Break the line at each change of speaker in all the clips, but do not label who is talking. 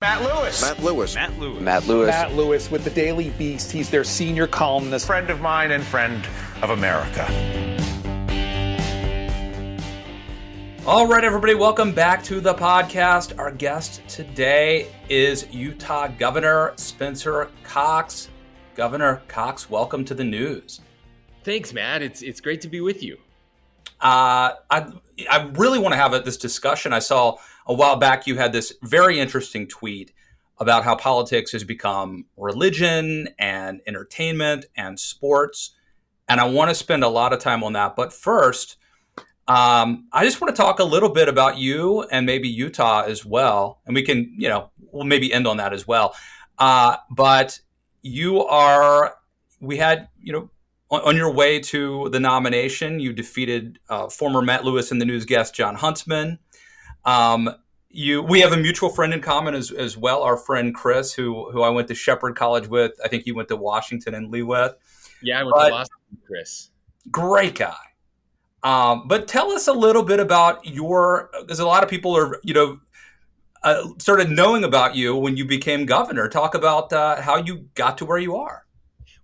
Matt Lewis.
Matt Lewis.
Matt Lewis.
Matt Lewis.
Matt Lewis with the Daily Beast. He's their senior columnist.
Friend of mine and friend of America.
All right, everybody, welcome back to the podcast. Our guest today is Utah Governor Spencer Cox. Governor Cox, welcome to the news.
Thanks, Matt. It's great to be with you.
I really want to have this discussion. I saw a while back you had this very interesting tweet about how politics has become religion and entertainment and sports. And I want to spend a lot of time on that. But first, I just want to talk a little bit about you and maybe Utah as well. And we can, we'll maybe end on that as well. But we had, on your way to the nomination, you defeated former Matt Lewis and the News guest, John Huntsman. We have a mutual friend in common as well, our friend Chris, who I went to Shepherd College with. I think you went to Washington and Lee with.
Yeah, I went to Boston with Chris.
Great guy. But tell us a little bit about because a lot of people are, started knowing about you when you became governor. Talk about how you got to where you are.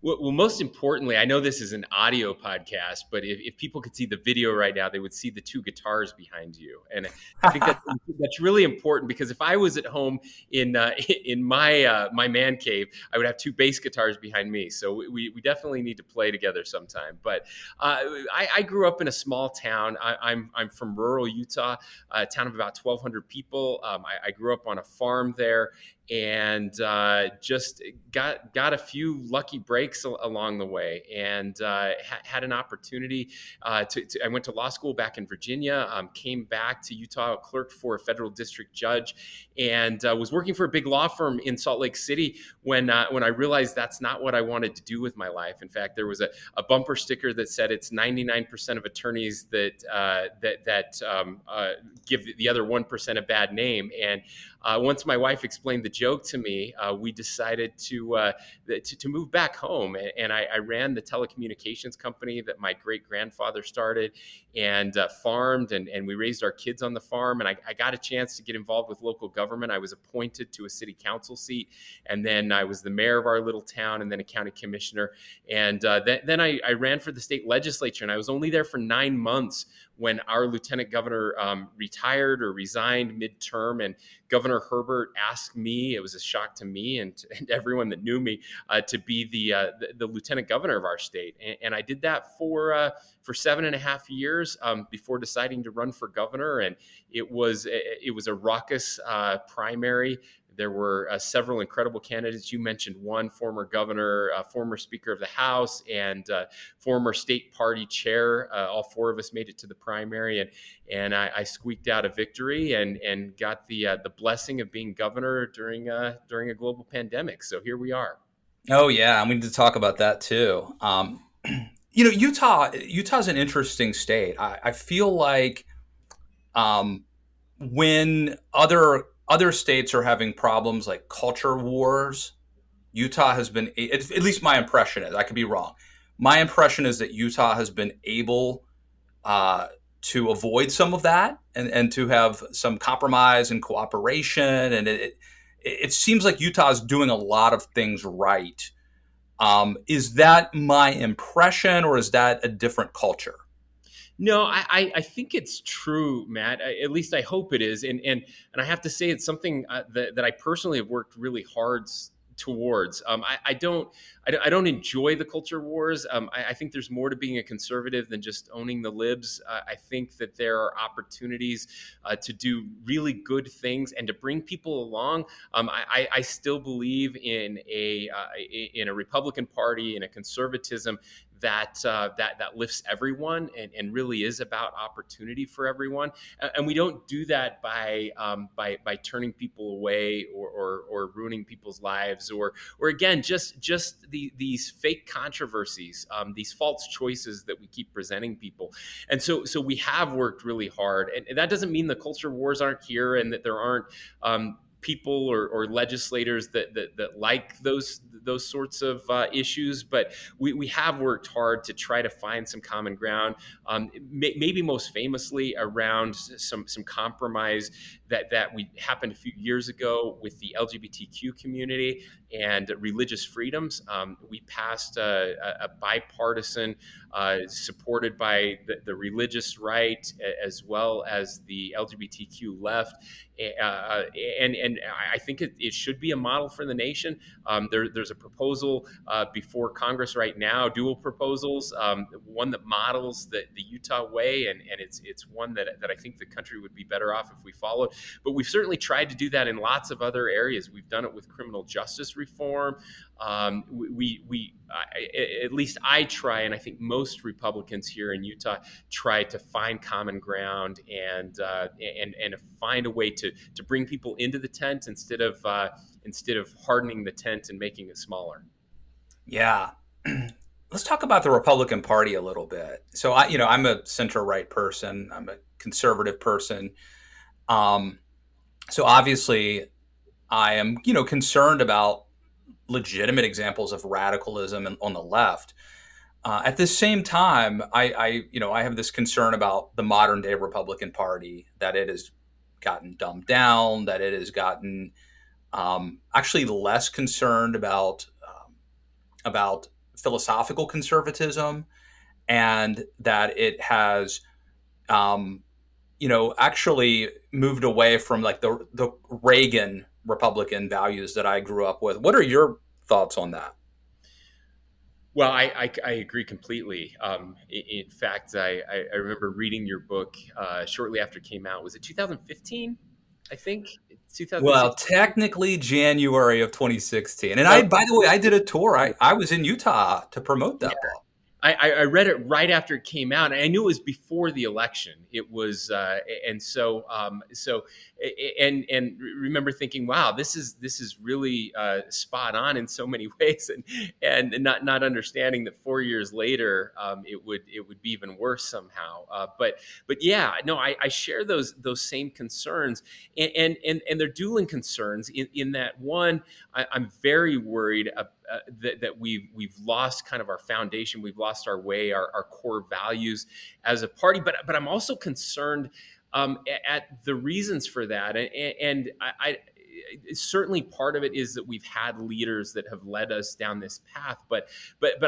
Well, most importantly, I know this is an audio podcast, but if people could see the video right now, they would see the two guitars behind you. And I think that's really important, because if I was at home in my man cave, I would have two bass guitars behind me. So we definitely need to play together sometime. But I grew up in a small town. I'm from rural Utah, a town of about 1,200 people. I grew up on a farm there, and just got a few lucky breaks along the way, and had an opportunity I went to law school back in Virginia, came back to Utah, clerked for a federal district judge, and was working for a big law firm in Salt Lake City when I realized that's not what I wanted to do with my life. In fact, there was a bumper sticker that said it's 99% of attorneys that give the other 1% a bad name. And once my wife explained the joke to me, we decided to move back home. And I ran the telecommunications company that my great-grandfather started, and farmed, and we raised our kids on the farm. And I got a chance to get involved with local government. I was appointed to a city council seat, and then I was the mayor of our little town, and then a county commissioner. And then I ran for the state legislature, and I was only there for 9 months when our lieutenant governor retired or resigned midterm, and Governor Herbert asked me, it was a shock to me and everyone that knew me, to be the lieutenant governor of our state. And I did that for 7.5 years before deciding to run for governor. And it was a raucous primary. There were several incredible candidates. You mentioned one, former governor, former Speaker of the House, and former state party chair. All four of us made it to the primary, and I squeaked out a victory and got the blessing of being governor during a global pandemic. So here we are.
Oh yeah, we need to talk about that too. Utah's an interesting state. I feel like when other states are having problems like culture wars, Utah has been, at least my impression is, I could be wrong. My impression is that Utah has been able to avoid some of that and to have some compromise and cooperation. And it seems like Utah is doing a lot of things right. Is that my impression, or is that a different culture?
No, I think it's true, Matt. At least I hope it is. And I have to say it's something that I personally have worked really hard towards. I don't enjoy the culture wars. I think there's more to being a conservative than just owning the libs. I think that there are opportunities to do really good things and to bring people along. I still believe in a Republican Party, in a conservatism that lifts everyone and really is about opportunity for everyone. And we don't do that by turning people away or ruining people's lives or again just these fake controversies, these false choices that we keep presenting people. And so we have worked really hard, and that doesn't mean the culture wars aren't here and that there aren't people or legislators that like those sorts of issues, but we have worked hard to try to find some common ground. Maybe most famously around some compromise that we happened a few years ago with the LGBTQ community and religious freedoms. We passed a bipartisan, supported by the religious right as well as the LGBTQ left, and I think it should be a model for the nation. There's a proposal before Congress right now, dual proposals, one that models the Utah way, and it's one that I think the country would be better off if we followed. But we've certainly tried to do that in lots of other areas. We've done it with criminal justice reform. At least I try, and I think most Republicans here in Utah try to find common ground and find a way to bring people into the tent instead of hardening the tent and making it smaller.
Yeah. Let's talk about the Republican Party a little bit. So I'm a center right person. I'm a conservative person. So obviously I am, concerned about legitimate examples of radicalism on the left. At the same time, I have this concern about the modern day Republican Party, that it has gotten dumbed down, that it has gotten actually less concerned about philosophical conservatism, and that it has actually moved away from like the Reagan Republican values that I grew up with. What are your thoughts on that?
Well, I agree completely. In fact, I remember reading your book shortly after it came out. Was it 2015? I think 2016.
Well, technically January of 2016. And by the way, I did a tour. I was in Utah to promote that book.
I read it right after it came out, and I knew it was before the election. It was, and remember thinking, wow, this is really spot on in so many ways, and not understanding that 4 years later, it would be even worse somehow. But yeah, no, I share those same concerns, and they're dueling concerns in that one, I'm very worried that we've lost kind of our foundation, we've lost our way, our core values as a party. But I'm also concerned at the reasons for that, and I certainly part of it is that we've had leaders that have led us down this path. But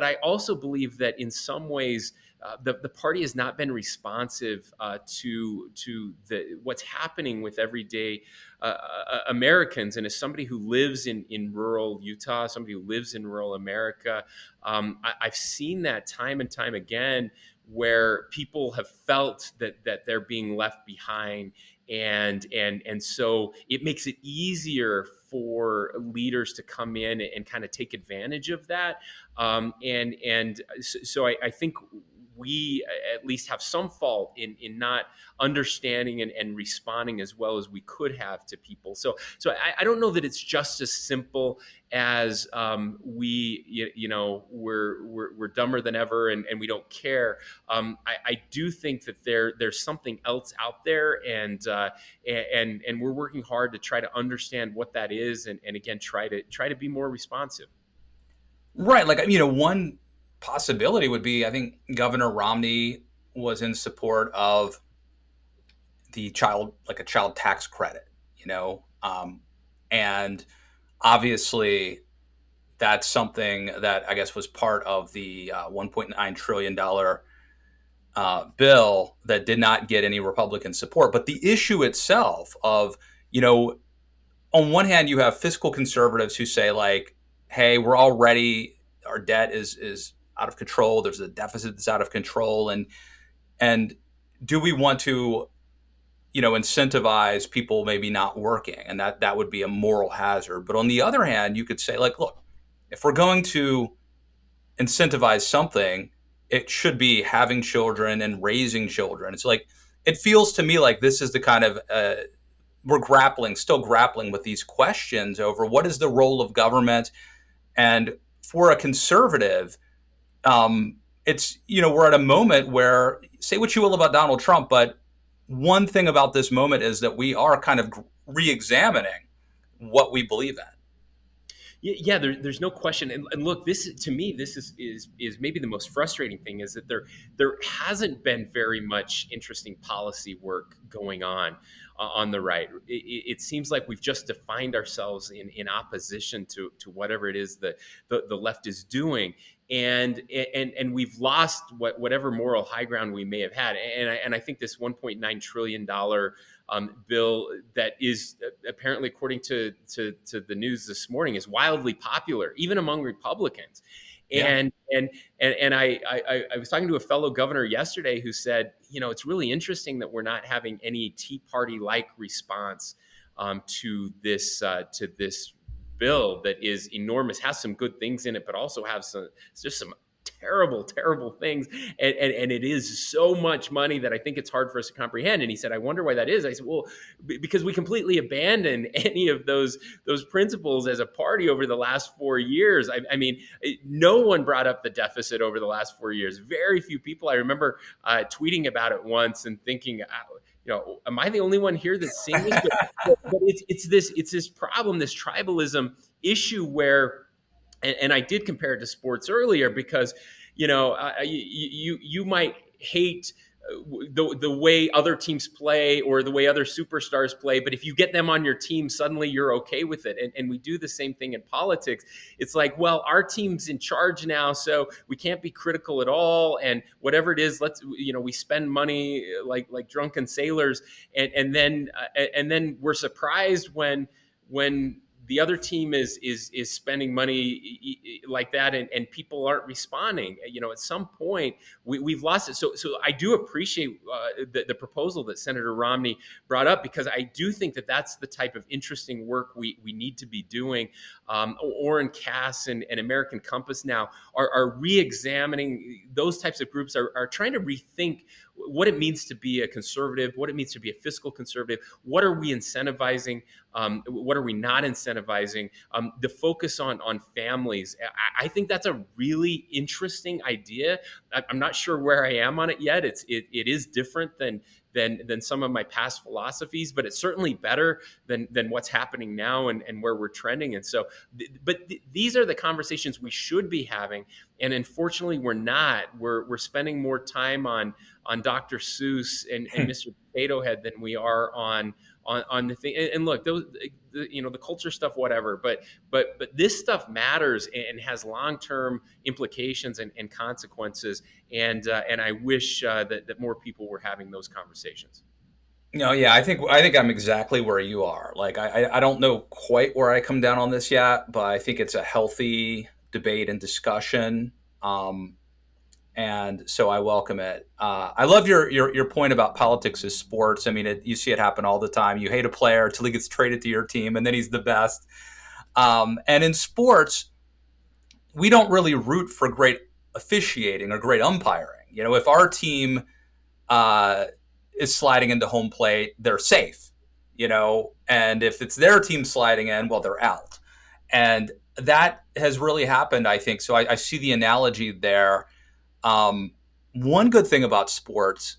I also believe that in some ways, the party has not been responsive to what's happening with everyday Americans. And as somebody who lives in rural Utah, somebody who lives in rural America, I've seen that time and time again, where people have felt that they're being left behind. And so it makes it easier for leaders to come in and kind of take advantage of that. So I think we at least have some fault in not understanding and responding as well as we could have to people. So I don't know that it's just as simple as we're dumber than ever and we don't care. I do think that there's something else out there, and we're working hard to try to understand what that is, and again try to be more responsive.
Right, like one possibility would be, I think Governor Romney was in support of a child tax credit, and obviously that's something that I guess was part of the $1.9 trillion bill that did not get any Republican support. But the issue itself of, on one hand, you have fiscal conservatives who say like, hey, our debt is out of control. There's a deficit that's out of control. And do we want to, incentivize people maybe not working? And that would be a moral hazard. But on the other hand, you could say like, look, if we're going to incentivize something, it should be having children and raising children. It's like, it feels to me like this is the kind of, we're still grappling with these questions over what is the role of government. And for a conservative, it's, we're at a moment where, say what you will about Donald Trump, but one thing about this moment is that we are kind of re-examining what we believe in.
Yeah, there's no question. And look, this to me, this is maybe the most frustrating thing is that there hasn't been very much interesting policy work going on the right. It seems like we've just defined ourselves in opposition to whatever it is that the left is doing. And we've lost whatever moral high ground we may have had. And I think this $1.9 trillion bill that is apparently, according to the news this morning, is wildly popular even among Republicans.
Yeah.
And I was talking to a fellow governor yesterday who said, it's really interesting that we're not having any Tea Party like response to this bill that is enormous, has some good things in it, but also have some terrible things, and it is so much money that I think it's hard for us to comprehend. And he said, I wonder why that is. I said, well, because we completely abandoned any of those principles as a party over the last 4 years. I mean, no one brought up the deficit over the last 4 years. Very few people. I remember tweeting about it once and thinking, am I the only one here that's seeing this? But it's this problem, this tribalism issue where, and I did compare it to sports earlier because, you might hate the way other teams play or the way other superstars play, but if you get them on your team, suddenly you're okay with it. And we do the same thing in politics. It's like, well, our team's in charge now, so we can't be critical at all. And whatever it is, we spend money like drunken sailors, and then we're surprised when the other team is spending money like that, and people aren't responding. At some point we've lost it. So I do appreciate the proposal that Senator Romney brought up, because I do think that that's the type of interesting work we need to be doing. Orrin Cass and American Compass now are re-examining those types of groups, are trying to rethink what it means to be a conservative, what it means to be a fiscal conservative. What are we incentivizing? What are we not incentivizing? The focus on families. I think that's a really interesting idea. I'm not sure where I am on it yet. It is different than some of my past philosophies, but it's certainly better than what's happening now and where we're trending. And so, these are the conversations we should be having. And unfortunately, we're not. We're spending more time on Dr. Seuss and Mr. Potato Head than we are on the thing. And look, those, the culture stuff, whatever, but this stuff matters and has long-term implications and consequences. And I wish that more people were having those conversations.
Yeah, I think I'm exactly where you are. Like, I don't know quite where I come down on this yet, but I think it's a healthy debate and discussion. And so I welcome it. I love your point about politics as sports. I mean, you see it happen all the time. You hate a player until he gets traded to your team, and then he's the best. And in sports, we don't really root for great officiating or great umpiring. If our team is sliding into home plate, they're safe. And if it's their team sliding in, well, they're out. And that has really happened, I think. So I see the analogy there. One good thing about sports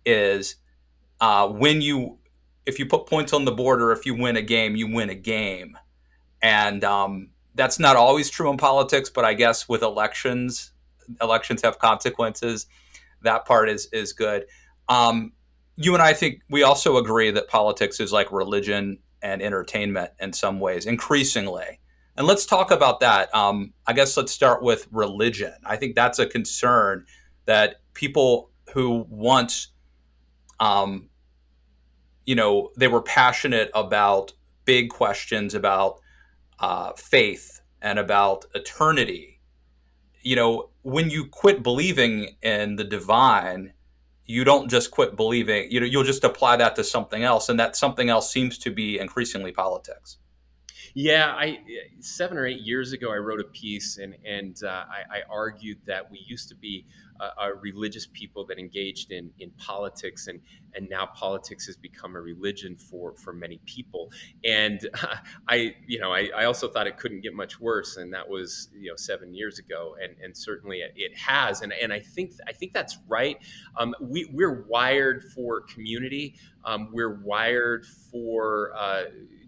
is if you put points on the board, or if you win a game, you win a game. And that's not always true in politics, but I guess with elections have consequences. That part is good. You and I think we also agree that politics is like religion and entertainment in some ways, increasingly. And let's talk about that. I guess let's start with religion. I think that's a concern, that people who once, they were passionate about big questions about faith and about eternity. When you quit believing in the divine, you don't just quit believing. You'll just apply that to something else, and that something else seems to be increasingly politics.
Yeah, 7 or 8 years ago, I wrote a piece, and I argued that we used to be a religious people that engaged in politics, and now politics has become a religion for many people. And I also thought it couldn't get much worse, and that was 7 years ago, and certainly it has. And I think that's right. We're wired for community. We're wired for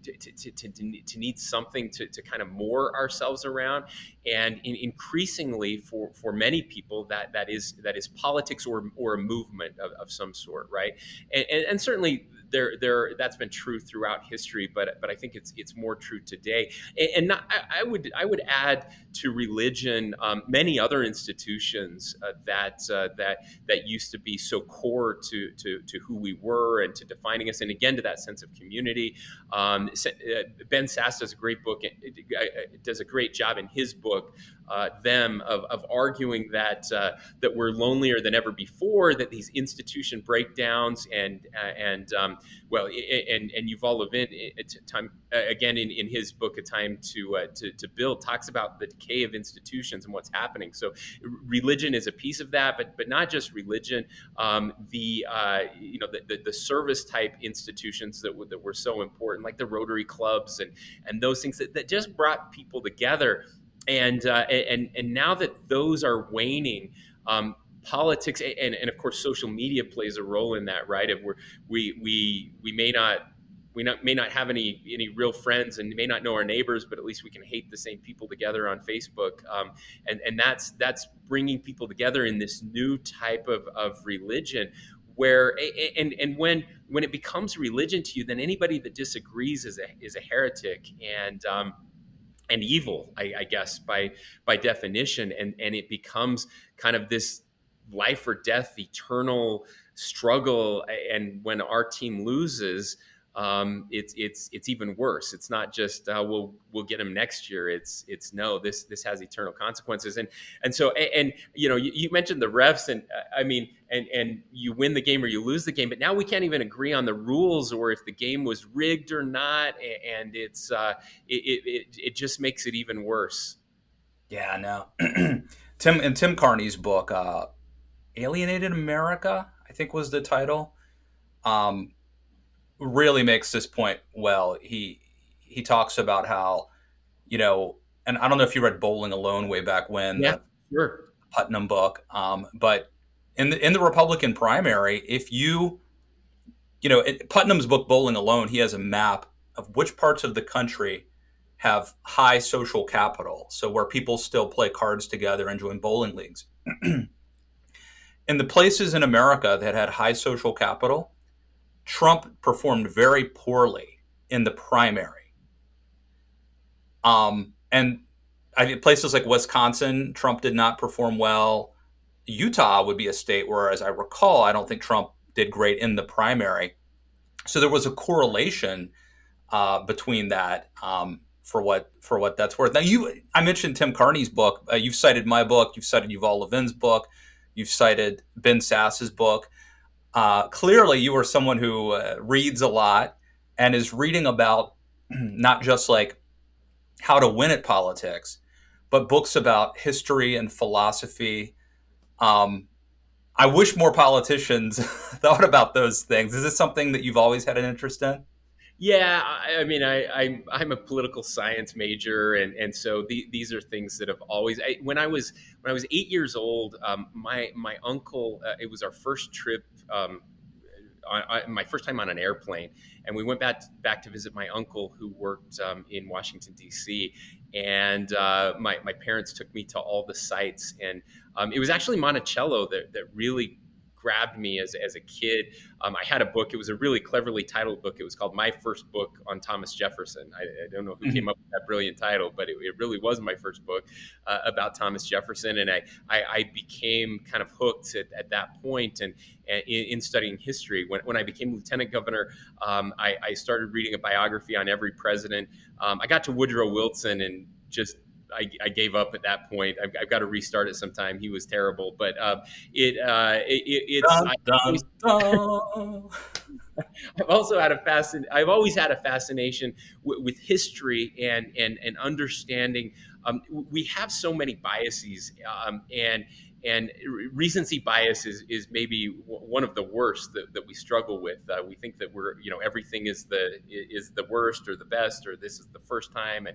to need something to kind of moor ourselves around. And increasingly for many people that is politics or a movement of some sort, right? And certainly there that's been true throughout history, but I think it's more true today. And not, I would add to religion many other institutions that used to be so core to who we were and to defining us, and again to that sense of community. Ben Sass does a great book, does a great job in his book, Them, of arguing that we're lonelier than ever before, that these institution breakdowns and Yuval Levin, time again in his book A Time to Build, talks about the decay of institutions and what's happening. So religion is a piece of that, but not just religion. The service type institutions that were so important, like the Rotary clubs and those things that just brought people together. And now that those are waning, politics and of course social media plays a role in that, right? If we may not have any real friends and may not know our neighbors, but at least we can hate the same people together on Facebook, and that's bringing people together in this new type of religion. Where and when it becomes religion to you, then anybody that disagrees is a heretic and evil, I guess, by definition, and it becomes kind of this life or death, eternal struggle. And when our team loses, it's even worse. It's not just we'll get them next year. It's no, this has eternal consequences. And so you mentioned the refs, and I mean, and you win the game or you lose the game, but now we can't even agree on the rules or if the game was rigged or not, and it just makes it even worse.
Yeah, no. Tim Carney's book, Alienated America, I think was the title, really makes this point well. He talks about how, and I don't know if you read Bowling Alone way back when,
yeah, sure,
Putnam book, but in the Republican primary, if Putnam's book Bowling Alone, he has a map of which parts of the country have high social capital, so where people still play cards together and join bowling leagues. In the places in America that had high social capital, Trump performed very poorly in the primary. And I think places like Wisconsin, Trump did not perform well. Utah would be a state where, as I recall, I don't think Trump did great in the primary. So there was a correlation between that, for what that's worth. Now, I mentioned Tim Carney's book. You've cited my book. You've cited Yuval Levin's book. You've cited Ben Sass's book. Clearly, you are someone who reads a lot and is reading about not just like how to win at politics, but books about history and philosophy. I wish more politicians thought about those things. Is this something that you've always had an interest in?
Yeah, I mean, I'm a political science major, and so these are things that have always. When I was 8 years old, my uncle, it was our first trip, my first time on an airplane, and we went back to visit my uncle who worked in Washington D.C. And my parents took me to all the sites, and it was actually Monticello that really grabbed me as a kid. I had a book. It was a really cleverly titled book. It was called My First Book on Thomas Jefferson. I don't know who came up with that brilliant title, but it really was my first book about Thomas Jefferson. And I became kind of hooked at that point and in studying history. When I became lieutenant governor, I started reading a biography on every president. I got to Woodrow Wilson and just I gave up at that point. I've got to restart it sometime. He was terrible, but it's. Dun, dun. I've always had a fascination with history and understanding. We have so many biases, and recency bias is maybe one of the worst that we struggle with. We think that everything is the worst or the best, or this is the first time.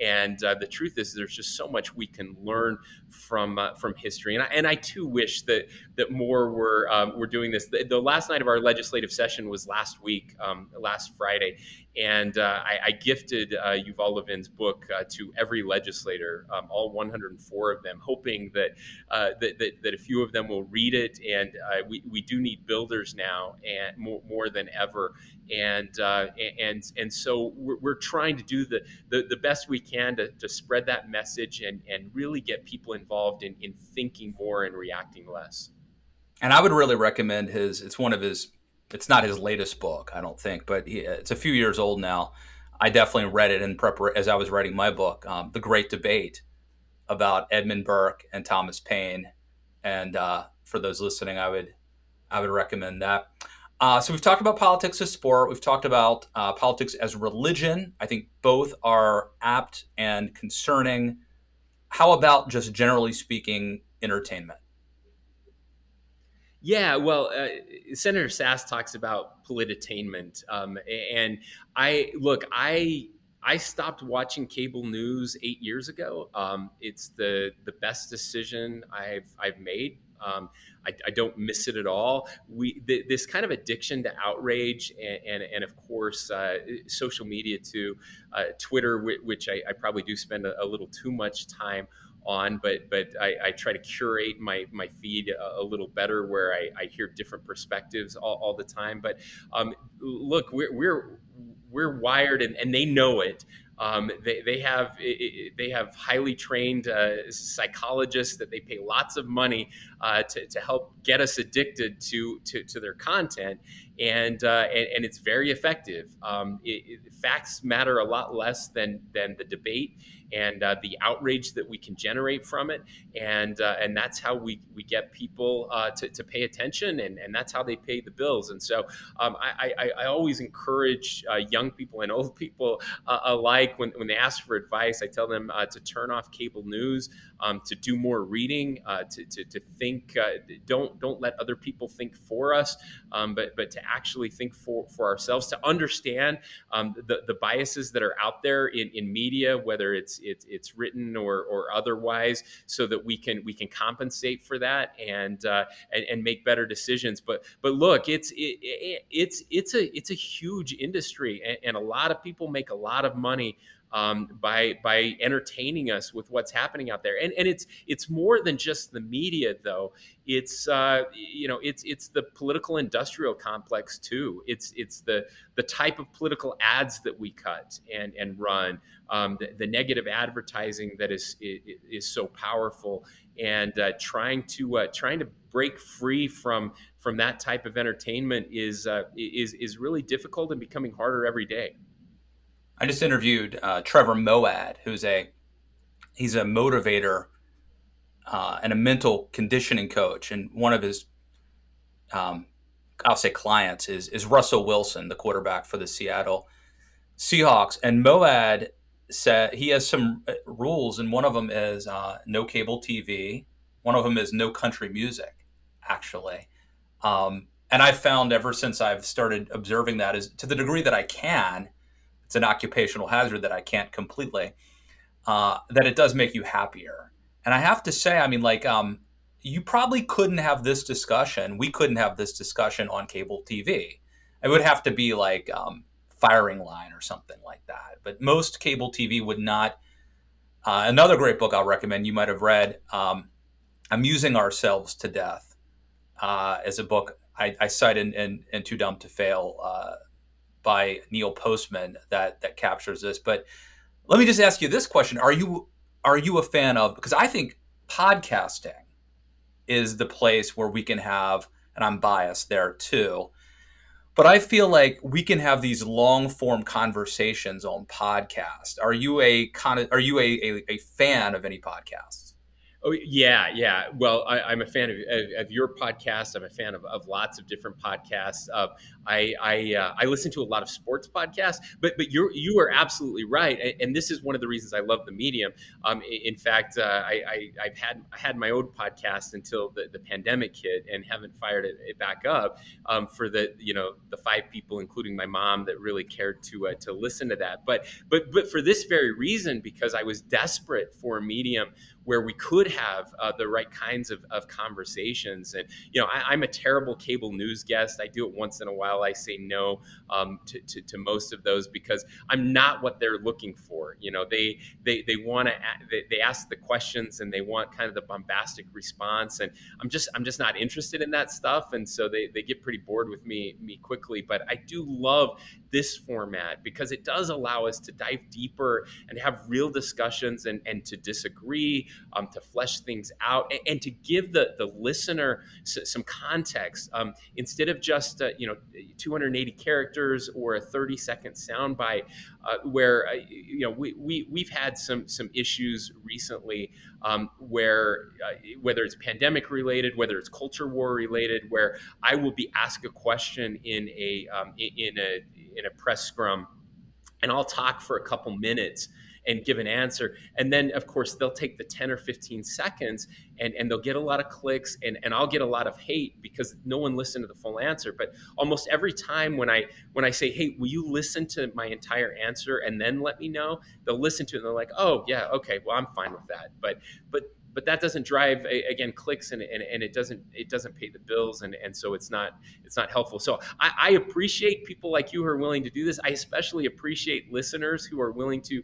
And the truth is there's just so much we can learn from history. And I too wish that more were doing this. The last night of our legislative session was last week, last Friday, and I gifted Yuval Levin's book to every legislator, all 104 of them, hoping that a few of them will read it. And we do need builders now, and more than ever. And so we're trying to do the best we can to spread that message and really get people involved in thinking more and reacting less.
And I would really recommend it's not his latest book, I don't think, but it's a few years old now. I definitely read it as I was writing my book, The Great Debate, about Edmund Burke and Thomas Paine. And for those listening, I would recommend that. So we've talked about politics as sport. We've talked about politics as religion. I think both are apt and concerning. How about, just generally speaking, entertainment?
Yeah, well, Senator Sass talks about politainment, and I stopped watching cable news 8 years ago. It's the best decision I've made. I don't miss it at all. This kind of addiction to outrage and of course social media too, Twitter, which I probably do spend a little too much time on, but I try to curate my feed a little better, where I hear different perspectives all the time. But look, we're wired, and they know it. They have highly trained psychologists that they pay lots of money to help get us addicted to their content, and it's very effective. Facts matter a lot less than the debate and the outrage that we can generate from it, and that's how we get people to pay attention, and that's how they pay the bills. And so I always encourage young people and old people alike, when they ask for advice, I tell them to turn off cable news, to do more reading, to think. Don't let other people think for us, but to actually think for ourselves, to understand the biases that are out there in media, whether it's written or otherwise, so that we can compensate for that and make better decisions. But look, it's a huge industry, and a lot of people make a lot of money by entertaining us with what's happening out there. And it's more than just the media, though. It's it's the political industrial complex too. It's the type of political ads that we cut and run, the negative advertising that is so powerful, and trying to break free from that type of entertainment is really difficult and becoming harder every day.
I just interviewed Trevor Moawad, he's a motivator and a mental conditioning coach, and one of his I'll say clients is Russell Wilson, the quarterback for the Seattle Seahawks. And Moawad said he has some rules, and one of them is no cable TV. One of them is no country music, actually. And I've found, ever since I've started observing that, is to the degree that I can, it's an occupational hazard that I can't completely, that it does make you happier. And I have to say, I mean, like, you probably couldn't have this discussion. We couldn't have this discussion on cable TV. It would have to be like Firing Line or something like that. But most cable TV would not. Another great book I'll recommend, you might have read, Amusing Ourselves to Death, is a book I cite in Too Dumb to Fail, by Neil Postman, that captures this. But let me just ask you this question. Are you a fan of, because I think podcasting is the place where we can have, and I'm biased there too, but I feel like we can have these long form conversations on podcast. Are you a fan of any podcasts?
Oh yeah. Well, I'm a fan of your podcast. I'm a fan of lots of different podcasts. I listen to a lot of sports podcasts, but you are absolutely right, and this is one of the reasons I love the medium. In fact, I've had my own podcast until the pandemic hit, and haven't fired it back up, for the 5 people, including my mom, that really cared to listen to that. But for this very reason, because I was desperate for a medium where we could have the right kinds of conversations. And I'm a terrible cable news guest. I do it once in a while. I say no to most of those because I'm not what they're looking for. They want to they ask the questions and they want kind of the bombastic response, and I'm just not interested in that stuff. And so they get pretty bored with me quickly. But I do love this format because it does allow us to dive deeper and have real discussions and to disagree, to flesh things out, and to give the listener some context instead of just 280 characters or a 30-second soundbite. Where we've had some issues recently where whether it's pandemic related, whether it's culture war related, where I will be asked a question in a press scrum, and I'll talk for a couple minutes and give an answer. And then, of course, they'll take the 10 or 15 seconds and they'll get a lot of clicks and I'll get a lot of hate because no one listened to the full answer. But almost every time when I say, hey, will you listen to my entire answer and then let me know? They'll listen to it and they're like, oh, yeah, okay, well, I'm fine with that. But that doesn't drive again clicks and it doesn't pay the bills and so it's not helpful. So I appreciate people like you who are willing to do this. I especially appreciate listeners who are willing to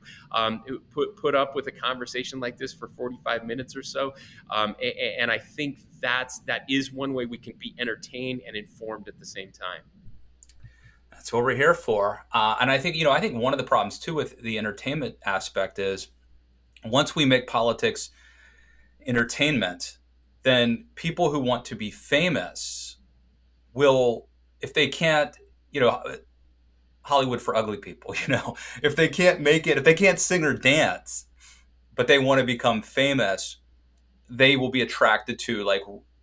put up with a conversation like this for 45 minutes or so. And I think that is one way we can be entertained and informed at the same time.
That's what we're here for. And I think one of the problems too with the entertainment aspect is once we make politics entertainment, then people who want to be famous will, if they can't, Hollywood for ugly people, if they can't make it, if they can't sing or dance, but they want to become famous, they will be attracted to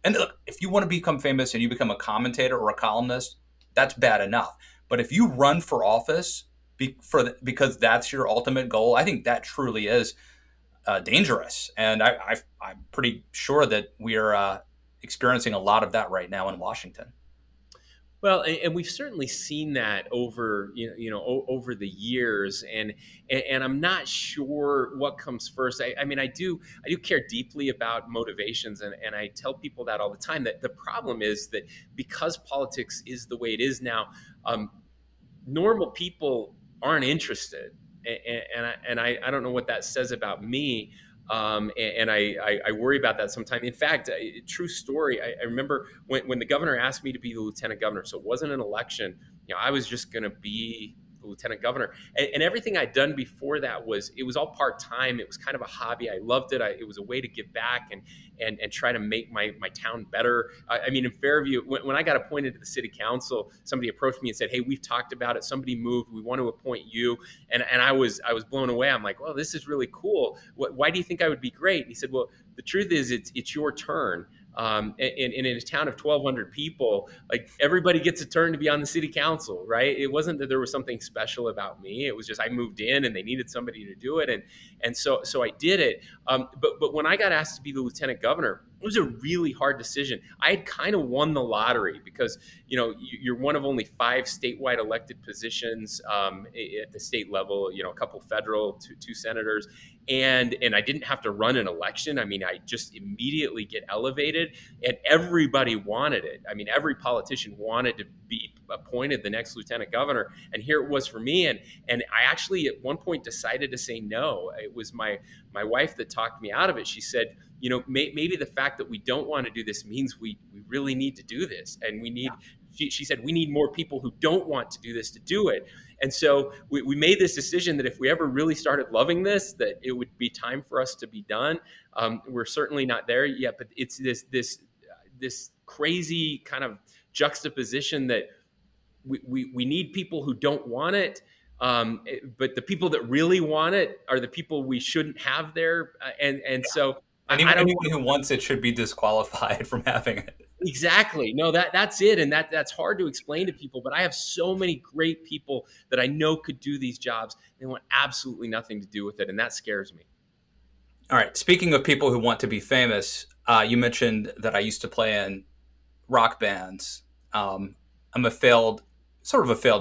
and look, if you want to become famous and you become a commentator or a columnist, that's bad enough. But if you run for office because that's your ultimate goal, I think that truly is dangerous. And I'm pretty sure that we are experiencing a lot of that right now in Washington.
Well, and we've certainly seen that over over the years, and I'm not sure what comes first. I mean, I do care deeply about motivations, and I tell people that all the time. That the problem is that because politics is the way it is now, normal people aren't interested, and I don't know what that says about me. And I worry about that sometimes. In fact, true story, I remember when the governor asked me to be the lieutenant governor, so it wasn't an election, I was just going to be the lieutenant governor. And everything I'd done before that was all part-time. It was kind of a hobby. I loved it. It was a way to give back and try to make my town better. I mean, in Fairview, when I got appointed to the city council, somebody approached me and said, hey, we've talked about it. Somebody moved. We want to appoint you. And I was blown away. I'm like, well, this is really cool. Why do you think I would be great? And he said, well, the truth is it's your turn. In a town of 1,200 people, like everybody gets a turn to be on the city council, right? It wasn't that there was something special about me. It was just I moved in and they needed somebody to do it, and so I did it. But when I got asked to be the lieutenant governor, it was a really hard decision. I had kind of won the lottery because you're one of only 5 statewide elected positions at the state level. A couple federal, two senators, and I didn't have to run an election. I mean, I just immediately get elevated, and everybody wanted it. I mean, every politician wanted to be appointed the next lieutenant governor, and here it was for me. And I actually at one point decided to say no. It was my wife that talked me out of it. She said, maybe the fact that we don't want to do this means we really need to do this, and we need. She said, we need more people who don't want to do this to do it. And so we made this decision that if we ever really started loving this, that it would be time for us to be done. We're certainly not there yet, but it's this crazy kind of juxtaposition that we need people who don't want it, but the people that really want it are the people we shouldn't have there. So
anyone who wants it should be disqualified from having it.
Exactly. No, that's it. And that's hard to explain to people, but I have so many great people that I know could do these jobs. They want absolutely nothing to do with it. And that scares me.
All right. Speaking of people who want to be famous, you mentioned that I used to play in rock bands. I'm a failed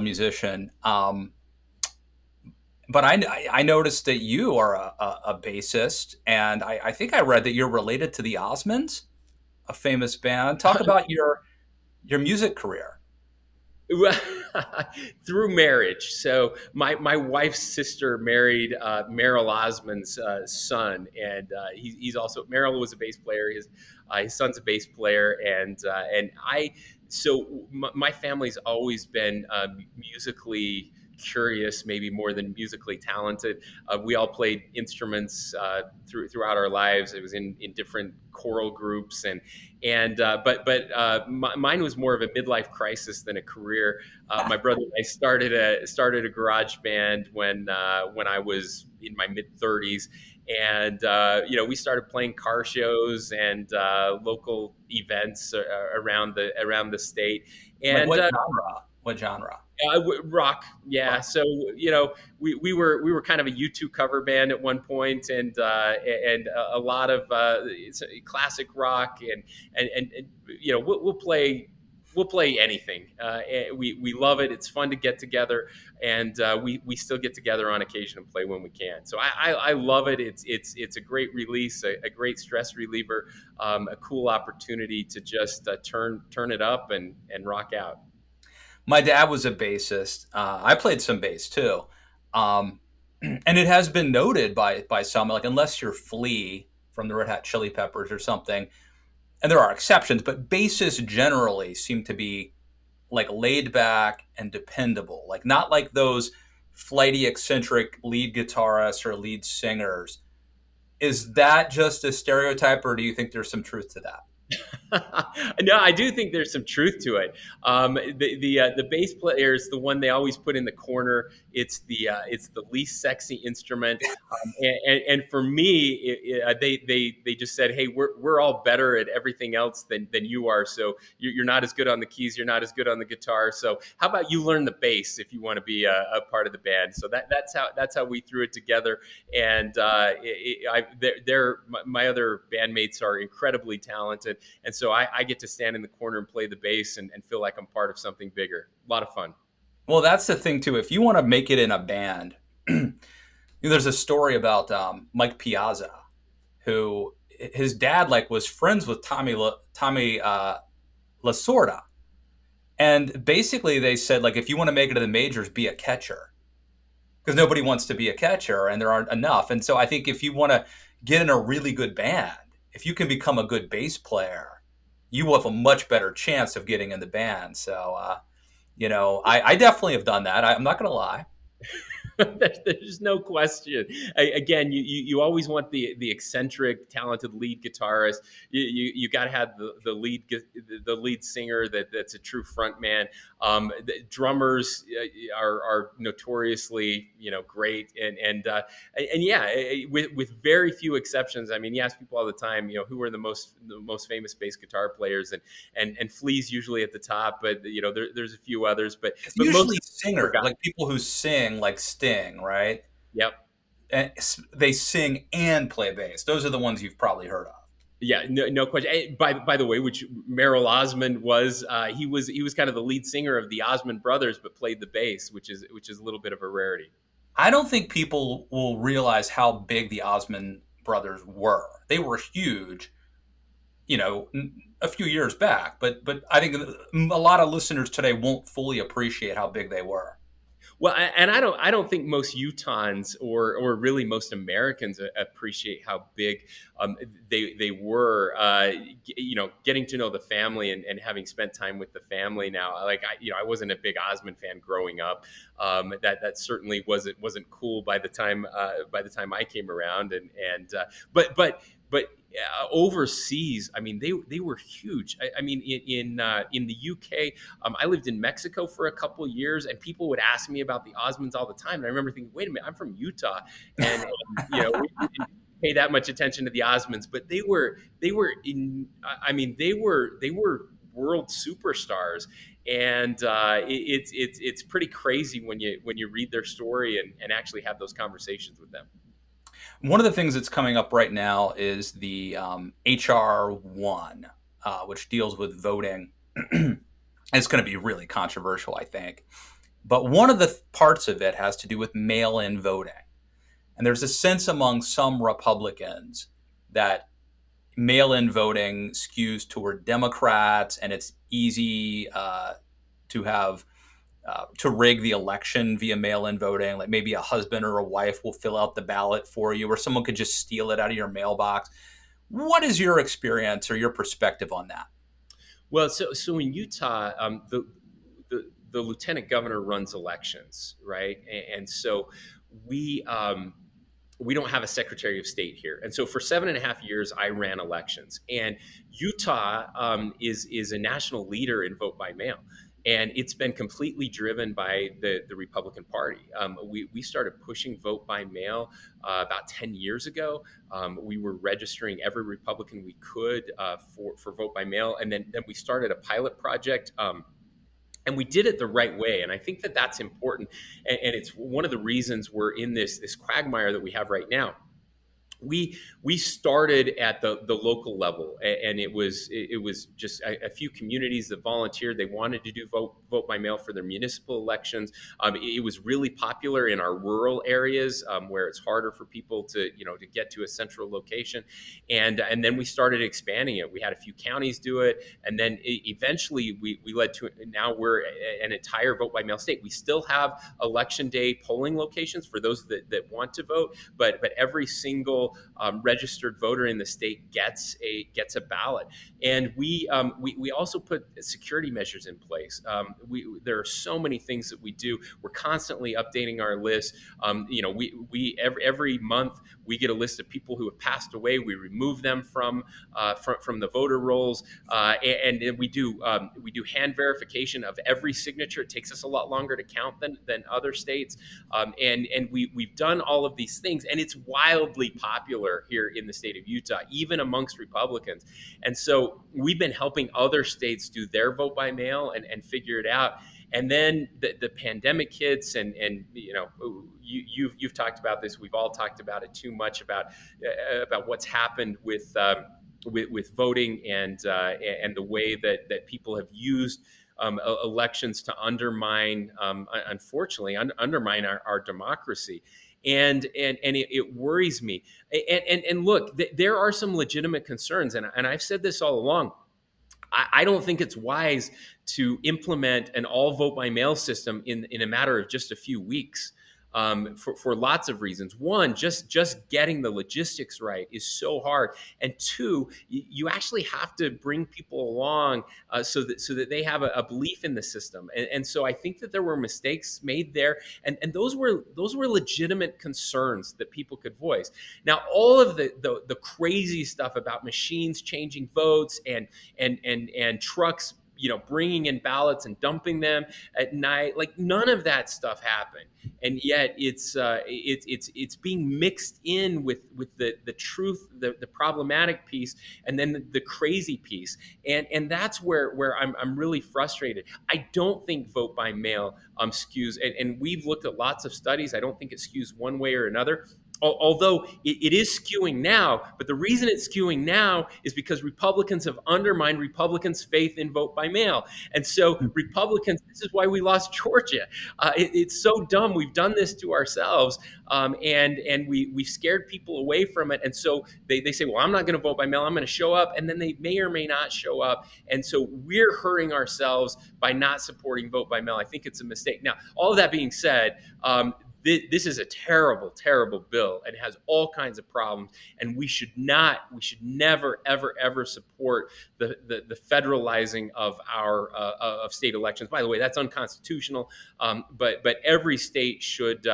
musician. But I noticed that you are a bassist, and I think I read that you're related to the Osmonds, a famous band. Talk about your music career.
Well, through marriage. So my wife's sister married Merrill Osmond's son, and he's also Merrill was a bass player. His son's a bass player, and I. So my family's always been musically curious, maybe more than musically talented. We all played instruments throughout our lives. It was in different choral groups but mine was more of a midlife crisis than a career. My brother and I started a garage band when I was in my mid 30s, and we started playing car shows and local events around the state.
Like
And
what genre? What genre?
rock, yeah.
Rock.
So we were kind of a U2 cover band at one point, and a lot of classic rock, and we'll play anything. We love it. It's fun to get together, and we still get together on occasion and play when we can. So I love it. It's a great release, a great stress reliever, a cool opportunity to just turn it up and rock out.
My dad was a bassist. I played some bass too, um, and it has been noted by some, like unless you're Flea from the Red Hot Chili Peppers or something, and there are exceptions, but bassists generally seem to be like laid back and dependable, like not like those flighty, eccentric lead guitarists or lead singers. Is that just a stereotype, or do you think there's some truth to that?
No, I do think there's some truth to it. The bass player is the one they always put in the corner. It's the least sexy instrument, and for me, they just said, "Hey, we're all better at everything else than you are. So you're not as good on the keys. You're not as good on the guitar. So how about you learn the bass if you want to be a part of the band?" So that's how we threw it together. And my other bandmates are incredibly talented. And so I get to stand in the corner and play the bass and feel like I'm part of something bigger. A lot of fun.
Well, that's the thing too. If you want to make it in a band, there's a story about Mike Piazza, who his dad like was friends with Tommy Lasorda, and basically they said like if you want to make it to the majors, be a catcher because nobody wants to be a catcher and there aren't enough. And so I think if you want to get in a really good band, if you can become a good bass player, you will have a much better chance of getting in the band. So, I definitely have done that. I'm not going to lie.
There's no question. Again, you always want the eccentric, talented lead guitarist. You got to have the lead singer that's a true front man. The drummers are notoriously great and yeah, with very few exceptions. I mean, you ask people all the time, who are the most famous bass guitar players, and Flea's usually at the top, but there's a few others, but
Usually
most
singer, like people who sing like Sting, right?
Yep.
And they sing and play bass. Those are the ones you've probably heard of.
Yeah, no question. By the way, which Merrill Osmond was, he was kind of the lead singer of the Osmond Brothers, but played the bass, which is a little bit of a rarity.
I don't think people will realize how big the Osmond brothers were. They were huge, a few years back, but I think a lot of listeners today won't fully appreciate how big they were.
Well, and I don't think most Utahns or really most Americans appreciate how big they were. Getting to know the family and having spent time with the family now. Like I wasn't a big Osmond fan growing up. That certainly wasn't cool by the time I came around. But overseas, I mean, they were huge. I mean, in the UK, I lived in Mexico for a couple of years, and people would ask me about the Osmonds all the time. And I remember thinking, wait a minute, I'm from Utah, and we didn't pay that much attention to the Osmonds, but they were world superstars. And it's pretty crazy when you read their story and actually have those conversations with them.
One of the things that's coming up right now is the HR1, which deals with voting. It's going to be really controversial, I think. But one of the parts of it has to do with mail-in voting. And there's a sense among some Republicans that mail-in voting skews toward Democrats, and it's easy to have to rig the election via mail-in voting. Like maybe a husband or a wife will fill out the ballot for you, or someone could just steal it out of your mailbox. What is your experience or your perspective on that?
Well, so in Utah, the lieutenant governor runs elections, right? And so we we don't have a secretary of state here. And so for 7.5 years, I ran elections. And Utah is a national leader in vote by mail. And it's been completely driven by the Republican Party. We started pushing vote by mail about 10 years ago. We were registering every Republican we could for vote by mail. And then we started a pilot project. And we did it the right way, and I think that that's important. And it's one of the reasons we're in this quagmire that we have right now. We started at the local level, and it was just a few communities that volunteered. They wanted to do vote by mail for their municipal elections. It was really popular in our rural areas where it's harder for people to get to a central location, and then we started expanding it. We had a few counties do it, and then eventually we led to now we're an entire vote by mail state. We still have election day polling locations for those that want to vote, but every single registered voter in the state gets a ballot, and we also put security measures in place. There are so many things that we do. We're constantly updating our list. We every month we get a list of people who have passed away. We remove them from the voter rolls, and we do hand verification of every signature. It takes us a lot longer to count than other states, and we've done all of these things, and it's wildly popular here in the state of Utah, even amongst Republicans. And so we've been helping other states do their vote by mail and figure it out. And then the pandemic hits, and you've talked about this. We've all talked about it too much about what's happened with voting and the way that people have used elections to undermine, unfortunately, undermine our democracy. And it worries me. And look, there are some legitimate concerns, and I've said this all along. I don't think it's wise to implement an all vote by mail system in a matter of just a few weeks. For lots of reasons. One, just getting the logistics right is so hard, and two, you actually have to bring people along so that they have a belief in the system. And so I think that there were mistakes made there, and those were legitimate concerns that people could voice. Now, all of the crazy stuff about machines changing votes and trucks bringing in ballots and dumping them at night, like none of that stuff happened, and yet it's being mixed in with the truth, the problematic piece, and then the crazy piece, and that's where I'm really frustrated. I don't think vote by mail skews, and we've looked at lots of studies. I don't think it skews one way or another. Although it is skewing now, but the reason it's skewing now is because Republicans have undermined Republicans' faith in vote by mail. And so Republicans, this is why we lost Georgia. It's so dumb. We've done this to ourselves, and we've scared people away from it. And so they say, well, I'm not going to vote by mail. I'm going to show up. And then they may or may not show up. And so we're hurting ourselves by not supporting vote by mail. I think it's a mistake. Now, all of that being said, this is a terrible, terrible bill, and it has all kinds of problems. And we should never, ever, ever support the federalizing of our of state elections. By the way, that's unconstitutional. But every state should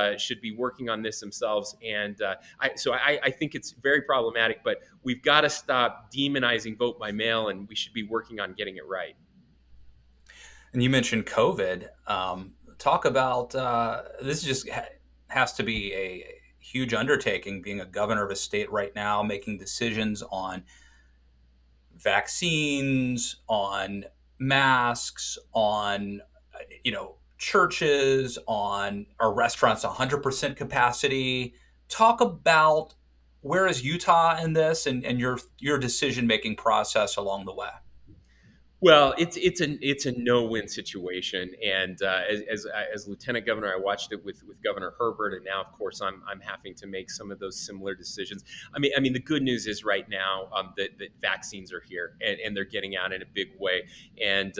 be working on this themselves. And I think it's very problematic. But we've got to stop demonizing vote by mail, and we should be working on getting it right.
And you mentioned COVID. Talk about this. Just has to be a huge undertaking being a governor of a state right now, making decisions on vaccines, on masks, on churches, on our restaurants 100% capacity. Talk about where is Utah in this, and your decision making process along the way.
Well, it's a no-win situation, and as lieutenant governor, I watched it with Governor Herbert, and now, of course, I'm having to make some of those similar decisions. I mean, the good news is right now that vaccines are here, and they're getting out in a big way, and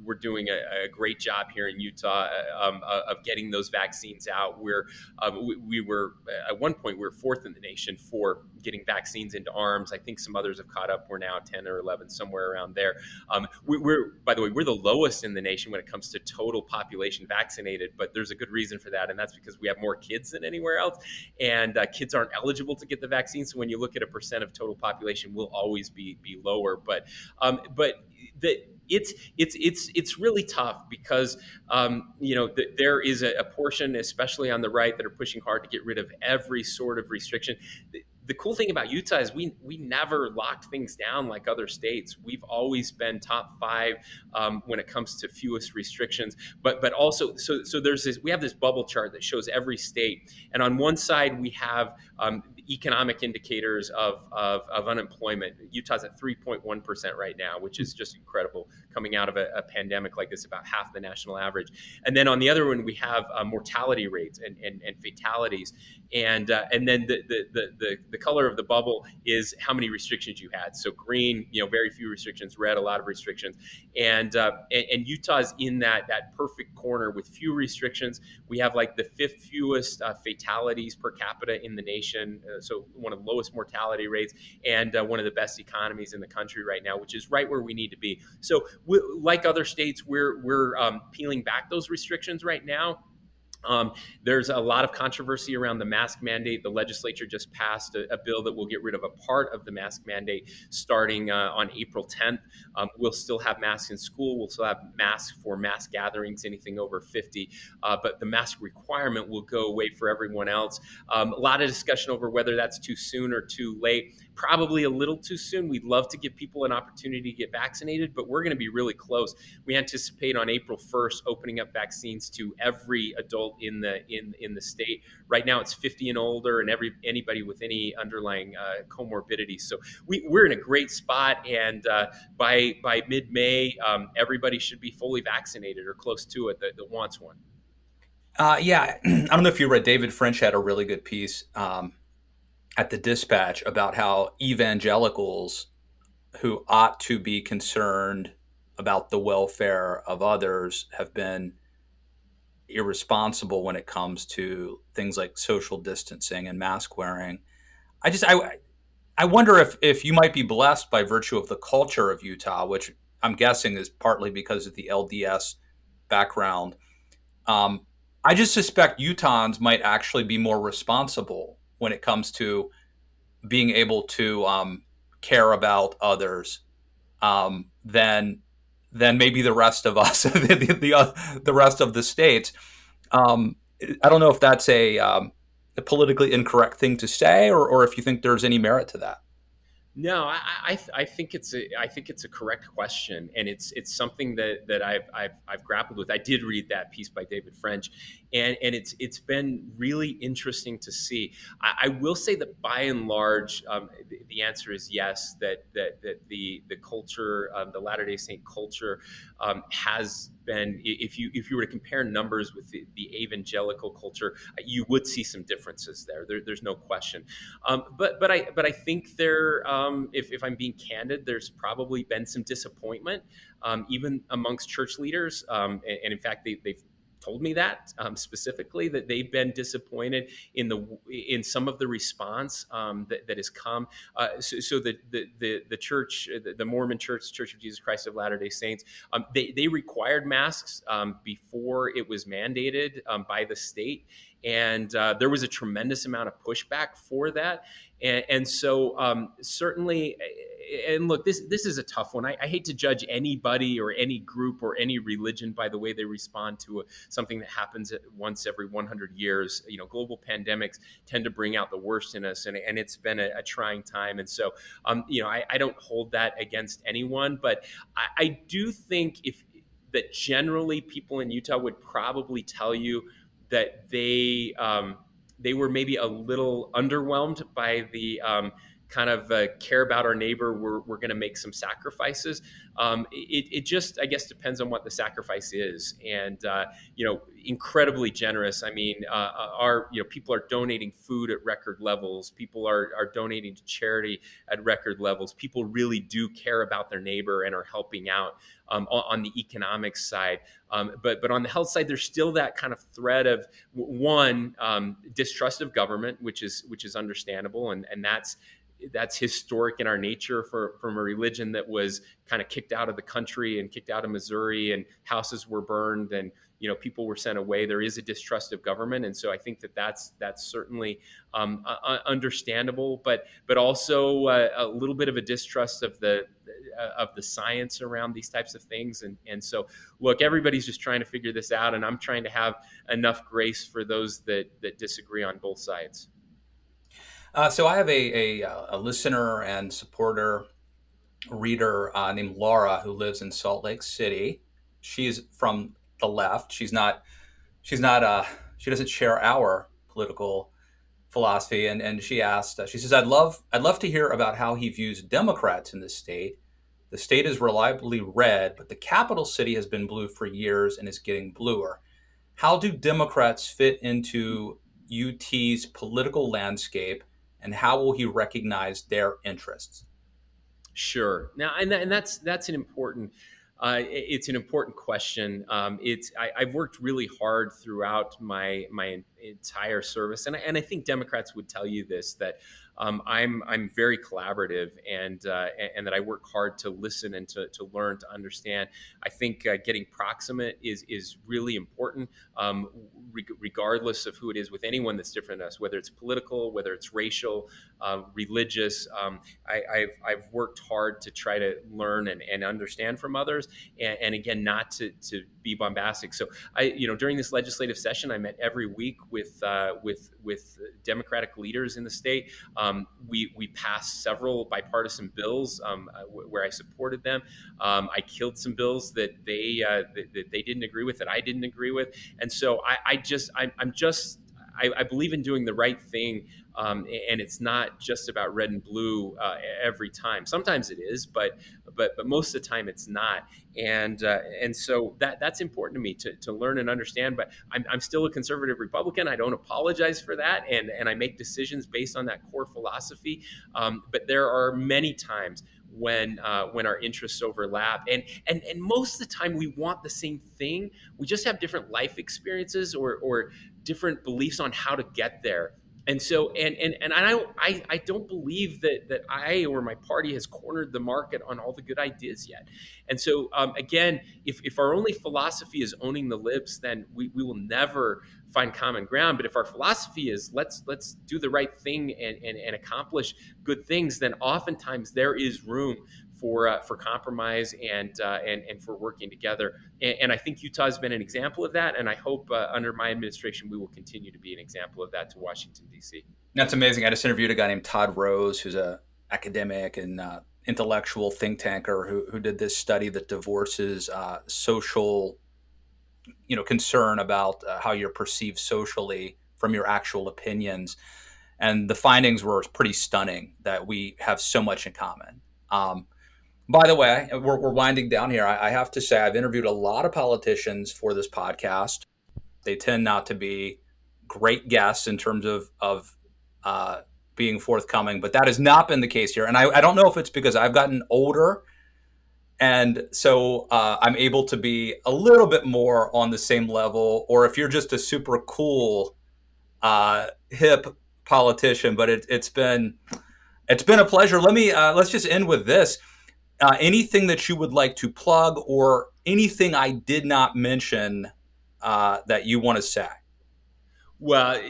we're doing a great job here in Utah of getting those vaccines out. We were at one point we were fourth in the nation for getting vaccines into arms. I think some others have caught up. We're now 10 or 11, somewhere around there. By the way, we're the lowest in the nation when it comes to total population vaccinated, but there's a good reason for that, and that's because we have more kids than anywhere else, and kids aren't eligible to get the vaccine. So when you look at a percent of total population, we'll always be lower. But it's really tough because there is a portion, especially on the right, that are pushing hard to get rid of every sort of restriction. The cool thing about Utah is we never locked things down like other states. We've always been top five when it comes to fewest restrictions. But also, so we have this bubble chart that shows every state, and on one side we have economic indicators of unemployment. Utah's at 3.1% right now, which is just incredible coming out of a pandemic like this, about half the national average. And then on the other one, we have mortality rates and fatalities. And then the color of the bubble is how many restrictions you had. So green, very few restrictions. Red, a lot of restrictions. And Utah's in that perfect corner with few restrictions. We have like the fifth fewest fatalities per capita in the nation. So one of the lowest mortality rates, and one of the best economies in the country right now, which is right where we need to be. So like other states, we're peeling back those restrictions right now. There's a lot of controversy around the mask mandate. The legislature just passed a bill that will get rid of a part of the mask mandate starting on April 10th. We'll still have masks in school. We'll still have masks for mass gatherings, anything over 50. But the mask requirement will go away for everyone else. A lot of discussion over whether that's too soon or too late. Probably a little too soon. We'd love to give people an opportunity to get vaccinated, but we're going to be really close. We anticipate on April 1st opening up vaccines to every adult in the state. Right now it's 50 and older, and anybody with any underlying comorbidity. So we're in a great spot, and by mid-May, everybody should be fully vaccinated or close to it that wants one.
Yeah, I don't know if you read, David French had a really good piece at the Dispatch about how evangelicals who ought to be concerned about the welfare of others have been irresponsible when it comes to things like social distancing and mask wearing. I wonder if you might be blessed by virtue of the culture of Utah, which I'm guessing is partly because of the LDS background. I just suspect Utahns might actually be more responsible when it comes to being able to care about others than maybe the rest of us, the rest of the states. I don't know if that's a politically incorrect thing to say, or if you think there's any merit to that.
No, I think it's a correct question, and it's something that I've grappled with. I did read that piece by David French, and it's been really interesting to see. I will say that by and large, the answer is yes. That the culture, the Latter-day Saint culture, has been. If you were to compare numbers with the evangelical culture, you would see some differences there. There's no question. But I think there. If I'm being candid, there's probably been some disappointment, even amongst church leaders. And in fact, they've told me that specifically, that they've been disappointed in some of the response that has come. So the church, the Mormon Church, Church of Jesus Christ of Latter-day Saints, they required masks before it was mandated by the state. And there was a tremendous amount of pushback for that. And so certainly, and look, this is a tough one. I hate to judge anybody or any group or any religion by the way they respond to something that happens once every 100 years. Global pandemics tend to bring out the worst in us, and it's been a trying time. And so, I don't hold that against anyone, but I do think that generally people in Utah would probably tell you that they were maybe a little underwhelmed by the kind of care about our neighbor, we're going to make some sacrifices. It just, I guess, depends on what the sacrifice is. And, incredibly generous. I mean, people are donating food at record levels. People are donating to charity at record levels. People really do care about their neighbor and are helping out on the economics side. But on the health side, there's still that kind of thread of one, distrust of government, which is understandable, and that's historic in our nature from a religion that was kind of kicked out of the country and kicked out of Missouri, and houses were burned, and people were sent away. There is a distrust of government, and so I think that's certainly understandable, but also a little bit of a distrust of the science around these types of things. And so, look, everybody's just trying to figure this out, and I'm trying to have enough grace for those that disagree on both sides.
So I have a listener and supporter, reader named Laura, who lives in Salt Lake City. She's from the left. She doesn't share our political philosophy. And she asked, she says, I'd love to hear about how he views Democrats in this state. The state is reliably red, but the capital city has been blue for years and is getting bluer. How do Democrats fit into UT's political landscape, and how will he recognize their interests?
Sure. Now, and that's an important. It's an important question. I've worked really hard throughout my entire service, and I think Democrats would tell you this, that I'm very collaborative, and that I work hard to listen and to learn, to understand. I think getting proximate is really important, regardless of who it is, with anyone that's different than us, whether it's political, whether it's racial, religious. I've worked hard to try to learn and understand from others, and again, not to be bombastic. So during this legislative session, I met every week with Democratic leaders in the state. We passed several bipartisan bills where I supported them. I killed some bills that they didn't agree with, that I didn't agree with, and so I believe in doing the right thing, and it's not just about red and blue every time. Sometimes it is, but most of the time it's not. And so that's important to me to learn and understand. But I'm still a conservative Republican. I don't apologize for that, and I make decisions based on that core philosophy. But there are many times when our interests overlap, and most of the time we want the same thing. We just have different life experiences or different beliefs on how to get there. And so, and I don't believe that I or my party has cornered the market on all the good ideas yet. And so, again, if our only philosophy is owning the libs, then we will never find common ground. But if our philosophy is let's do the right thing and accomplish good things, then oftentimes there is room for compromise and for working together. And I think Utah has been an example of that. And I hope under my administration, we will continue to be an example of that to Washington, D.C.
That's amazing. I just interviewed a guy named Todd Rose, who's an academic and intellectual think tanker who did this study that divorces social concern about how you're perceived socially from your actual opinions. And the findings were pretty stunning that we have so much in common. By the way, we're winding down here. I have to say, I've interviewed a lot of politicians for this podcast. They tend not to be great guests in terms of being forthcoming, but that has not been the case here. And I don't know if it's because I've gotten older, and so I'm able to be a little bit more on the same level, or if you're just a super cool, hip politician. But it's been a pleasure. Let's just end with this. Anything that you would like to plug, or anything I did not mention that you want to say?
Well,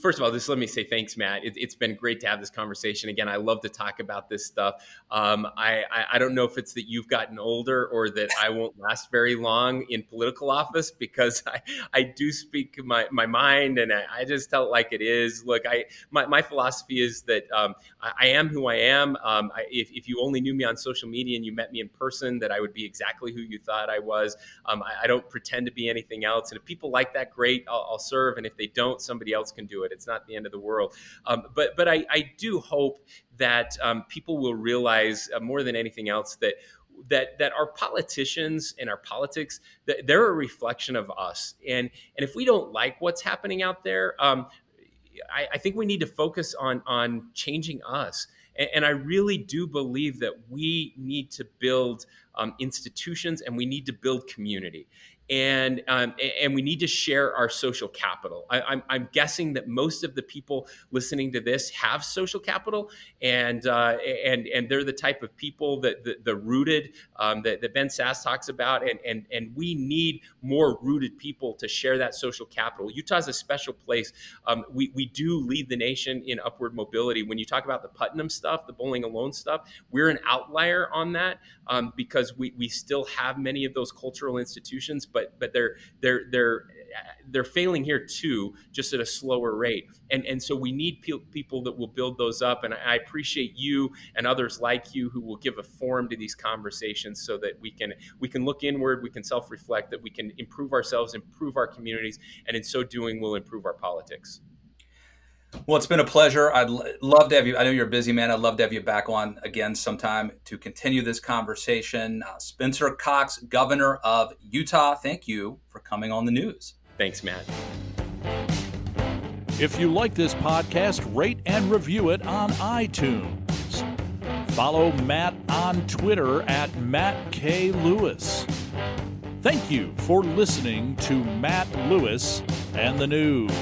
first of all, just let me say thanks, Matt. It's been great to have this conversation. Again, I love to talk about this stuff. I don't know if it's that you've gotten older or that I won't last very long in political office, because I do speak my mind, and I just tell it like it is. Look, my philosophy is that I am who I am. If you only knew me on social media and you met me in person, that I would be exactly who you thought I was. I don't pretend to be anything else. And if people like that, great, I'll serve. And if they don't, don't, somebody else can do it. It's not the end of the world. But I do hope that people will realize more than anything else that our politicians and our politics, that they're a reflection of us. And if we don't like what's happening out there, I think we need to focus on changing us. And I really do believe that we need to build institutions, and we need to build community. And we need to share our social capital. I'm guessing that most of the people listening to this have social capital, and they're the type of people that the rooted that Ben Sass talks about, and we need more rooted people to share that social capital. Utah's a special place. We do lead the nation in upward mobility. When you talk about the Putnam stuff, the bowling alone stuff, we're an outlier on that because we still have many of those cultural institutions. But they're failing here too, just at a slower rate. And so we need people that will build those up. And I appreciate you and others like you who will give a forum to these conversations so that we can look inward, we can self-reflect, that we can improve ourselves, improve our communities, and in so doing, we'll improve our politics.
Well, it's been a pleasure. I'd love to have you. I know you're a busy man. I'd love to have you back on again sometime to continue this conversation. Spencer Cox, Governor of Utah, thank you for coming on the news.
Thanks, Matt.
If you like this podcast, rate and review it on iTunes. Follow Matt on Twitter at Matt K. Lewis. Thank you for listening to Matt Lewis and the News.